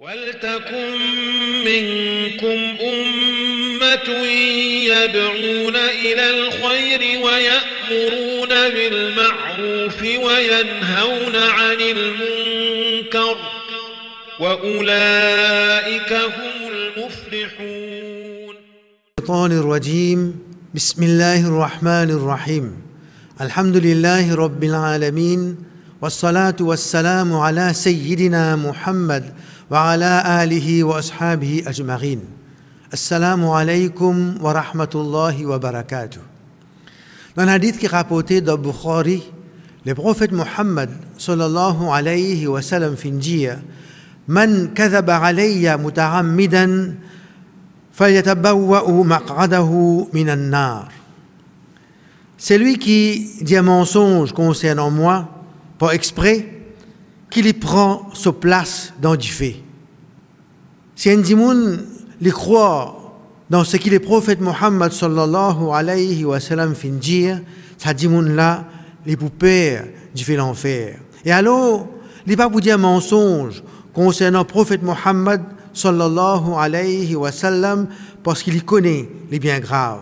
ولتكن منكم أمة يدعون إلى الخير ويأمرون بالمعروف وينهون عن المنكر وأولئك هم المفلحون. الشيطان الرجيم. بسم الله الرحمن الرحيم. الحمد لله رب العالمين والصلاة والسلام على سيدنا محمد وعلى آله وأصحابه أجمعين. Assalamu alaikum wa rahmatullahi wa barakatuh. Dans un hadith qui est rapporté dans Bukhari, le prophète Muhammad sallallahu alayhi wa sallam fin dire: Man kadhaba alayya mutaammidan falyatabawwa'u maq'adahu minan nar. Celui qui dit un mensonge concernant moi, pas exprès, qu'il y prend sa place dans du fait. Si un dimoun les croit dans ce que le prophète Muhammad sallallahu alayhi wa sallam fin dire, ça dimoun là, les poupées du fait l'enfer. Et alors, il n'est pas pour dire un mensonge concernant le prophète Muhammad sallallahu alayhi wa sallam parce qu'il y connaît les biens graves.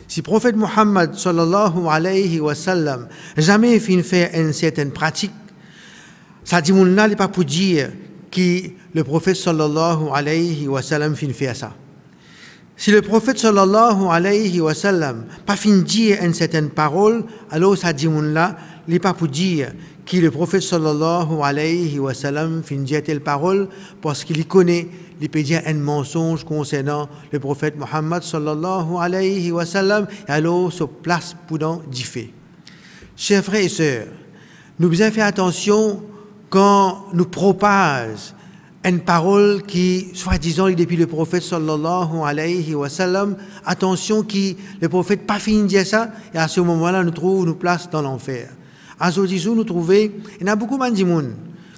Si le prophète Muhammad sallallahu alayhi wa sallam jamais fin faire une certaine pratique, ça dit mon n'est pas pour dire que le prophète sallallahu alayhi wa sallam fin fait ça. Si le prophète sallallahu alayhi wa sallam pas fin dire une certaine parole, alors ça dit mon là n'est pas pour dire que le prophète sallallahu alayhi wa sallam fin dire telle parole parce qu'il connaît, il peut dire un mensonge concernant le prophète Muhammad sallallahu alayhi wa sallam, et alors se place pour dans d'y fait. Chers frères et sœurs, nous devons faire attention quand nous propage une parole qui, soi-disant, est depuis le prophète sallallahu alayhi wa sallam, attention que le prophète pas fini de dire ça, et à ce moment-là, nous place dans l'enfer. À ce moment-là, nous trouvons, il y a beaucoup de gens,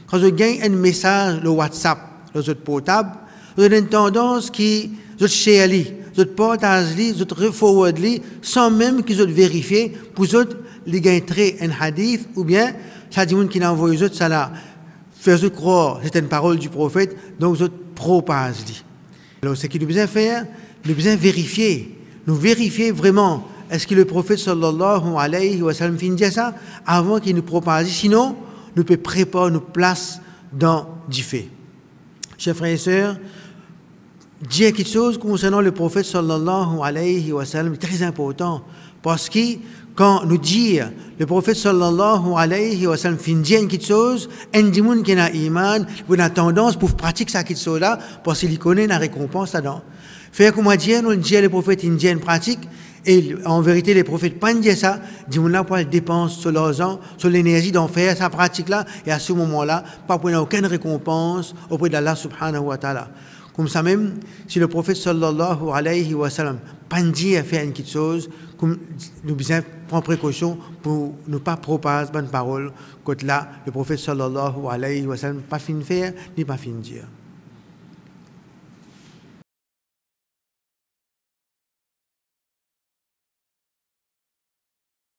quand vous gagnez un message, le WhatsApp, le portable, vous avez une tendance qui, vous share, vous partage, vous forward, sans même qu'ils vous vérifiez, pour vous, les gagner un hadith, ou bien, ça dit qui n'a envoyé ça là, faire croire c'est une parole du prophète, donc vous propage. Alors ce qu'il nous besoin faire, nous besoin vérifier, nous vérifier vraiment est-ce que le prophète sallallahu alayhi wa sallam finit ça avant qu'il nous propage, sinon nous peut préparer nos places dans du fait. Chers frères et sœurs, dire quelque chose concernant le prophète sallallahu alayhi wa sallam est très important parce que quand nous disons le prophète sallallahu alayhi wa sallam fin dire quelque chose, un dimoun qui a iman, vous avez tendance pour pratiquer ça quelque chose là parce qu'il connaît la récompense là-dedans. Faire comme dire, nous disons le prophète indien pratique et en vérité les prophètes pas dire ça, dimoun là pour il dépense sur l'argent, sur l'énergie d'en faire sa pratique là et à ce moment-là pas pour aucune récompense auprès d'Allah subhanahu wa ta'ala. Comme ça même, si le prophète sallallahu alayhi wa sallam pas dit à faire quelque chose, comme nous devons prendre précaution pour ne pas propager bonne parole, quand là, le prophète sallallahu alayhi wa sallam pas fin faire, ni pas fin dire.